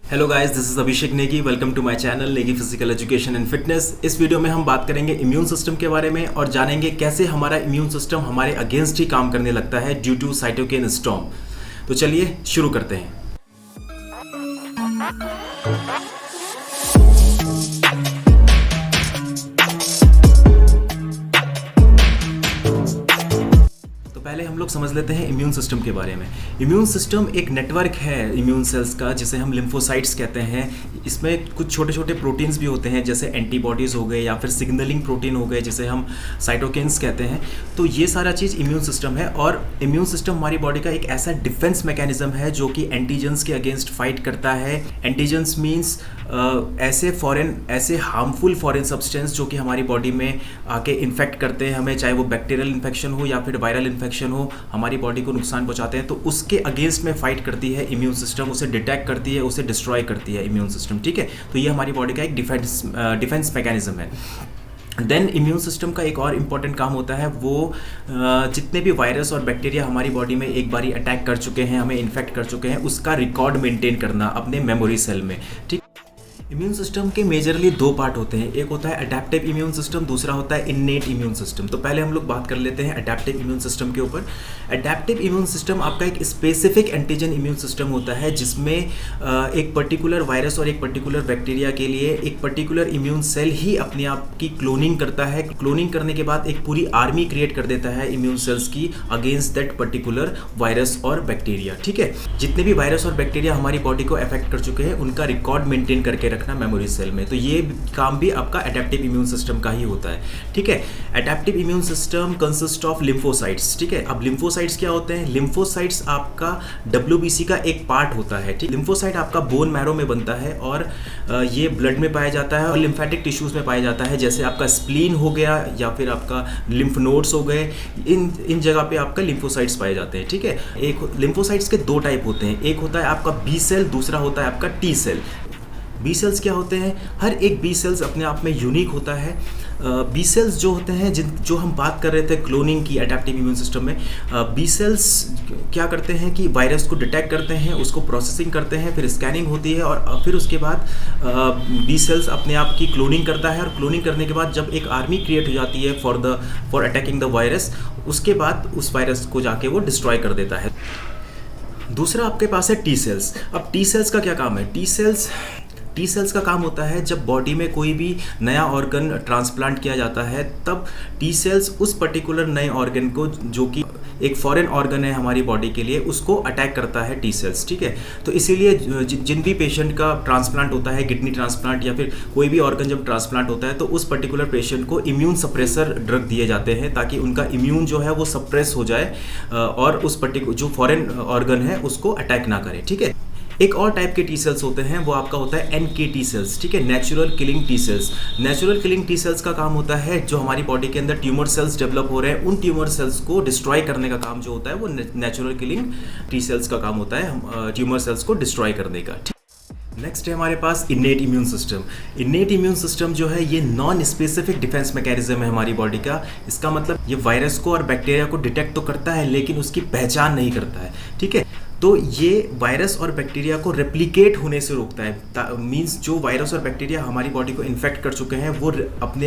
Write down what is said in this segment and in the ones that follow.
Hello guys, this is Abhishek Negi. Welcome to my channel Negi physical education and fitness. इस video में हम बात करेंगे इम्यून सिस्टम के बारे में और जानेंगे कैसे हमारा इम्यून सिस्टम हमारे अगेंस्ट ही काम करने लगता है ड्यू टू साइटोकिन स्टॉर्म। तो चलिए शुरू करते हैं। पहले हम लोग समझ लेते हैं इम्यून सिस्टम के बारे में। इम्यून सिस्टम एक नेटवर्क है इम्यून सेल्स का, जिसे हम लिम्फोसाइट्स कहते हैं। इसमें कुछ छोटे छोटे प्रोटीन्स भी होते हैं, जैसे एंटीबॉडीज़ हो गए या फिर सिग्नलिंग प्रोटीन हो गए, जिसे हम साइटोकिन्स कहते हैं। तो ये सारा चीज़ इम्यून सिस्टम है। और इम्यून सिस्टम हमारी बॉडी का एक ऐसा डिफेंस मैकेनिज्म है जो कि एंटीजेंस के अगेंस्ट फाइट करता है। एंटीजेंस मीन्स ऐसे हार्मफुल फॉरेन सब्सटेंस जो कि हमारी बॉडी में आके इन्फेक्ट करते हैं हमें, चाहे वो बैक्टीरियल इन्फेक्शन हो या फिर वायरल इन्फेक्शन हो, हमारी बॉडी को नुकसान पहुंचाते हैं। तो उसके अगेंस्ट में फाइट करती है इम्यून सिस्टम, उसे डिटेक्ट करती है, उसे डिस्ट्रॉय करती है इम्यून सिस्टम। ठीक है, तो ये हमारी बॉडी का एक डिफेंस मैकेनिज्म है। देन इम्यून सिस्टम का एक और इम्पॉर्टेंट काम होता है, वो जितने भी वायरस और बैक्टीरिया हमारी बॉडी में एक बारी अटैक कर चुके हैं, हमें इन्फेक्ट कर चुके हैं, उसका रिकॉर्ड मेंटेन करना अपने मेमोरी सेल में। ठीक, इम्यून सिस्टम के मेजरली दो पार्ट होते हैं। एक होता है अडेप्टिव इम्यून सिस्टम, दूसरा होता है इन्नेट इम्यून सिस्टम। तो पहले हम लोग बात कर लेते हैं अडेप्टिव इम्यून सिस्टम के ऊपर। अडेप्टिव इम्यून सिस्टम आपका एक स्पेसिफिक एंटीजन इम्यून सिस्टम होता है, जिसमें एक पर्टिकुलर वायरस और एक पर्टिकुलर बैक्टीरिया के लिए एक पर्टिकुलर इम्यून सेल ही अपने आप की क्लोनिंग करता है। क्लोनिंग करने के बाद एक पूरी आर्मी क्रिएट कर देता है इम्यून सेल्स की अगेंस्ट दैट पर्टिकुलर वायरस और बैक्टीरिया। ठीक है, जितने भी वायरस और बैक्टीरिया हमारी बॉडी को अफेक्ट कर चुके हैं, उनका रिकॉर्ड मेंटेन करके रखना मेमोरी सेल में। तो ये काम भी आपका एडेप्टिव इम्यून सिस्टम का ही होता है। ठीक है, adaptive immune system consist of lymphocytes. ठीक है, अब लिम्फोसाइट्स क्या होते हैं? लिम्फोसाइट्स आपका WBC का एक पार्ट होता है। ठीक, लिम्फोसाइट आपका बोन मैरो में बनता है और ये ब्लड में पाया जाता है और लिम्फेटिक टिश्यूज में पाया जाता है, जैसे आपका स्प्लीन हो गया या फिर आपका लिम्फ नोड्स हो गए। इन जगह पे आपका लिम्फोसाइट्स पाए जाते हैं। ठीक है, एक लिम्फोसाइट्स के दो टाइप होते हैं, एक होता है आपका बी सेल, दूसरा होता है आपका टी सेल। बी सेल्स क्या होते हैं? हर एक बी सेल्स अपने आप में यूनिक होता है। बी सेल्स जो होते हैं, जो हम बात कर रहे थे क्लोनिंग की एडेप्टिव इम्यून सिस्टम में, बी सेल्स क्या करते हैं कि वायरस को डिटेक्ट करते हैं, उसको प्रोसेसिंग करते हैं, फिर स्कैनिंग होती है और फिर उसके बाद बी सेल्स अपने आप की क्लोनिंग करता है। और क्लोनिंग करने के बाद जब एक आर्मी क्रिएट हो जाती है फॉर अटैकिंग द वायरस, उसके बाद उस वायरस को जाके वो डिस्ट्रॉय कर देता है। दूसरा आपके पास है टी सेल्स। अब टी सेल्स का क्या काम है? टी सेल्स का काम होता है, जब बॉडी में कोई भी नया ऑर्गन ट्रांसप्लांट किया जाता है, तब टी सेल्स उस पर्टिकुलर नए ऑर्गन को, जो कि एक फॉरेन ऑर्गन है हमारी बॉडी के लिए, उसको अटैक करता है टी सेल्स। ठीक है, तो इसीलिए जिन भी पेशेंट का ट्रांसप्लांट होता है, किडनी ट्रांसप्लांट या फिर कोई भी ऑर्गन जब ट्रांसप्लांट होता है, तो उस पर्टिकुलर पेशेंट को इम्यून सप्रेसर ड्रग दिए जाते हैं, ताकि उनका इम्यून जो है वो सप्रेस हो जाए और उस पर्टिकुलर जो फॉरेन ऑर्गन है उसको अटैक ना करे। ठीक है, एक और टाइप के टी सेल्स होते हैं, वो आपका होता है NKT सेल्स। ठीक है, natural killing T cells. Natural killing T cells का काम होता है, जो हमारी बॉडी के अंदर ट्यूमर सेल्स डेवलप हो रहे हैं, उन ट्यूमर सेल्स को डिस्ट्रॉय करने का काम जो होता है वो नेचुरल किलिंग टी सेल्स का काम होता है, ट्यूमर सेल्स को डिस्ट्रॉय करने का। नेक्स्ट है हमारे पास innate immune system. Innate immune system जो है, ये नॉन स्पेसिफिक डिफेंस मैकेनिज्म है हमारी बॉडी का। इसका मतलब ये वायरस को और बैक्टीरिया को डिटेक्ट तो करता है, लेकिन उसकी पहचान नहीं करता है। ठीक है, तो ये वायरस और बैक्टीरिया को रेप्लिकेट होने से रोकता है। मींस जो वायरस और बैक्टीरिया हमारी बॉडी को इन्फेक्ट कर चुके हैं,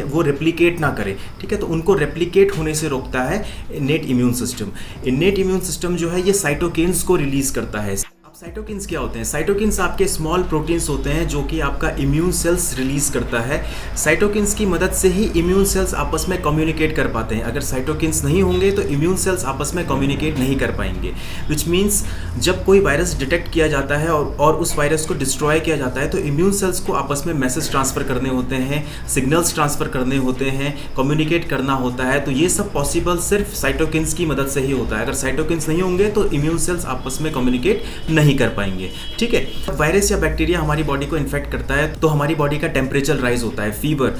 वो रेप्लिकेट ना करें। ठीक है, तो उनको रेप्लिकेट होने से रोकता है innate immune system. Innate immune system जो है, ये साइटोकिन्स को रिलीज करता है। साइटोकिन्स क्या होते हैं? साइटोकिन्स आपके स्मॉल प्रोटीन्स होते हैं, जो कि आपका इम्यून सेल्स रिलीज करता है। साइटोकिन्स की मदद से ही इम्यून सेल्स आपस में कम्युनिकेट कर पाते हैं। अगर साइटोकिन्स नहीं होंगे तो इम्यून सेल्स आपस में कम्युनिकेट नहीं कर पाएंगे। विच मीन्स जब कोई वायरस डिटेक्ट किया जाता है और उस वायरस को डिस्ट्रॉय किया जाता है, तो इम्यून सेल्स को आपस में मैसेज ट्रांसफर करने होते हैं, सिग्नल्स ट्रांसफर करने होते हैं, कम्युनिकेट करना होता है। तो ये सब पॉसिबल सिर्फ साइटोकिन्स की मदद से ही होता है। अगर साइटोकिन्स नहीं होंगे तो इम्यून सेल्स आपस में कम्युनिकेट नहीं कर पाएंगे। ठीक है, वायरस या बैक्टीरिया हमारी बॉडी को इन्फेक्ट करता है, तो हमारी बॉडी का टेम्परेचर राइज होता है, फीवर,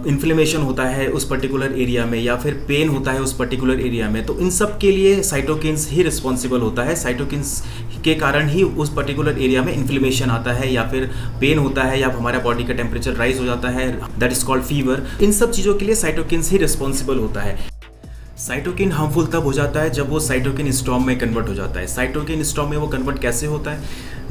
इन्फ्लेमेशन होता है उस पर्टिकुलर एरिया में, या फिर पेन होता है उस पर्टिकुलर एरिया में। तो इन सब के लिए साइटोकिन्स ही रिस्पॉन्सिबल होता है। साइटोकिन्स के कारण ही उस पर्टिकुलर एरिया में इन्फ्लेमेशन आता है, या फिर पेन होता है, या हमारा बॉडी का टेम्परेचर राइज हो जाता है, दैट इज कॉल्ड फीवर। इन सब चीज़ों के लिए साइटोकिन्स ही रिस्पॉन्सिबल होता है। साइटोकिन हार्मफुल तब हो जाता है जब वो साइटोकिन स्टॉर्म में कन्वर्ट हो जाता है। साइटोकिन स्टॉर्म में वो कन्वर्ट कैसे होता है?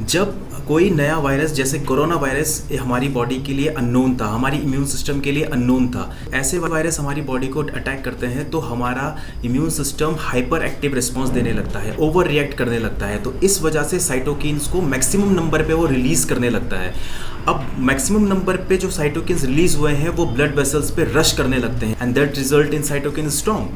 जब कोई नया वायरस जैसे कोरोना वायरस हमारी बॉडी के लिए अननोन था, हमारी इम्यून सिस्टम के लिए अननोन था, ऐसे वायरस हमारी बॉडी को अटैक करते हैं तो हमारा immune system hyper active response देने लगता है, ओवर रिएक्ट करने लगता है। तो इस वजह से साइटोकिन्स को मैक्सिमम नंबर पे वो रिलीज़ करने लगता है। अब मैक्सिमम नंबर पे जो साइटोकिन्स रिलीज हुए हैं वो ब्लड वेसल्स पे रश करने लगते हैं and that result in cytokinin storm.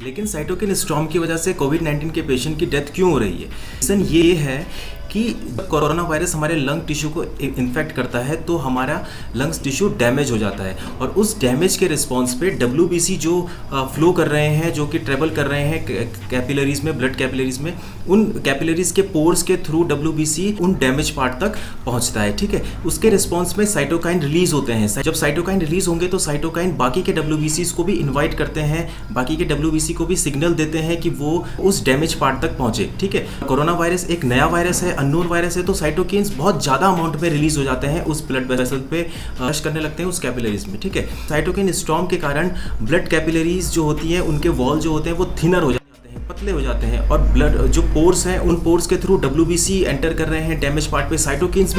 लेकिन साइटोकिन स्टॉर्म की वजह से कोविड-19 के पेशेंट की डेथ क्यों हो रही है? रीज़न ये है कि कोरोना वायरस हमारे लंग टिश्यू को इन्फेक्ट करता है तो हमारा लंग्स टिश्यू डैमेज हो जाता है और उस डैमेज के रिस्पॉन्स पे WBC जो फ्लो कर रहे हैं, जो कि ट्रेवल कर रहे हैं कैपिलरीज में, ब्लड कैपिलरीज में, उन कैपिलरीज के पोर्स के थ्रू WBC उन डैमेज पार्ट तक पहुंचता है। ठीक है, उसके रिस्पॉन्स में साइटोकाइन रिलीज होते हैं। जब साइटोकाइन रिलीज होंगे तो साइटोकाइन बाकी के WBCs को भी इन्वाइट करते हैं, बाकी के WBC को भी सिग्नल देते हैं कि वो उस डैमेज पार्ट तक पहुंचे। ठीक है, कोरोना वायरस एक नया वायरस है, अननोन वायरस है, तो साइटोकिन्स बहुत ज़्यादा अमाउंट में रिलीज हो जाते हैं, उस ब्लड वेसल पे रश करने लगते हैं उस कैपिलरीज में। ठीक है, साइटोकिन स्टॉर्म के कारण ब्लड कैपिलरीज जो होती हैं उनके वॉल जो होते हैं वो थिनर हो जाते हैं, पतले हो जाते हैं और ब्लड जो पोर्स हैं उन पोर्स के थ्रू WBC एंटर कर रहे हैं डैमेज पार्ट पे, साइटोकिन्स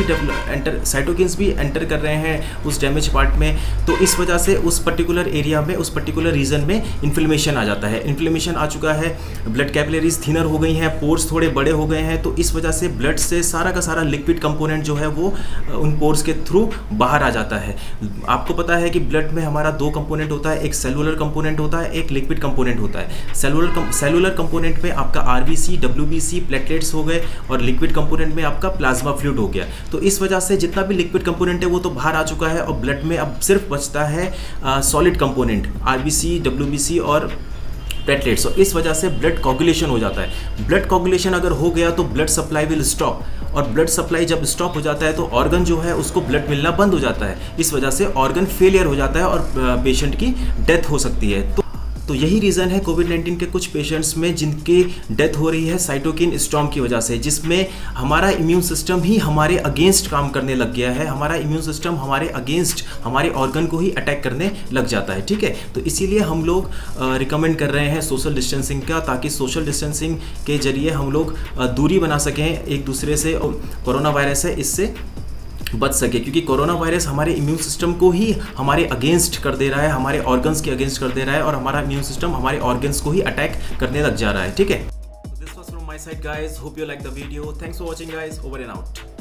भी एंटर कर रहे हैं उस डैमेज पार्ट में। तो इस वजह से उस पर्टिकुलर एरिया में, उस पर्टिकुलर रीजन में इन्फ्लेमेशन आ जाता है। इन्फ्लेमेशन आ चुका है, ब्लड कैपिलरीज थिनर हो गई हैं, पोर्स थोड़े बड़े हो गए हैं, तो इस वजह से ब्लड से सारा का सारा लिक्विड कंपोनेंट जो है वो उन पोर्स के थ्रू बाहर आ जाता है। आपको पता है कि ब्लड में हमारा दो कंपोनेंट होता है, एक सेलुलर कंपोनेंट होता है, एक लिक्विड कंपोनेंट होता है। सेलुलर कंपोनेंट में आपका RBC, WBC, प्लेटलेट्स हो गए और लिक्विड कंपोनेंट में आपका प्लाज्मा फ्लूइड हो गया। तो इस वजह से जितना भी लिक्विड कंपोनेंट है वो तो बाहर आ चुका है और ब्लड में अब सिर्फ बचता है सॉलिड कंपोनेंट, RBC, WBC और प्लेटलेट्स। और इस वजह से ब्लड कोगुलेशन हो जाता है। ब्लड कोगुलेशन अगर हो गया तो ब्लड सप्लाई विल स्टॉप, और ब्लड सप्लाई जब स्टॉप हो जाता है तो ऑर्गन जो है उसको ब्लड मिलना बंद हो जाता है। इस वजह से ऑर्गन फेलियर हो जाता है और पेशेंट की डेथ हो सकती है। तो यही रीज़न है कोविड-19 के कुछ पेशेंट्स में जिनकी डेथ हो रही है साइटोकिन स्टॉर्म की वजह से, जिसमें हमारा इम्यून सिस्टम ही हमारे अगेंस्ट काम करने लग गया है। हमारा इम्यून सिस्टम हमारे अगेंस्ट हमारे ऑर्गन को ही अटैक करने लग जाता है। ठीक है, तो इसीलिए हम लोग रिकमेंड कर रहे हैं सोशल डिस्टेंसिंग का, ताकि सोशल डिस्टेंसिंग के जरिए हम लोग दूरी बना सकें एक दूसरे से। कोरोना वायरस है, इससे बच सके, क्योंकि कोरोना वायरस हमारे इम्यून सिस्टम को ही हमारे अगेंस्ट कर दे रहा है, हमारे ऑर्गन्स के अगेंस्ट कर दे रहा है और हमारा इम्यून सिस्टम हमारे ऑर्गन्स को ही अटैक करने लग जा रहा है। ठीक है, this was from my side guys, hope you like the video, thanks for watching guys, over and out.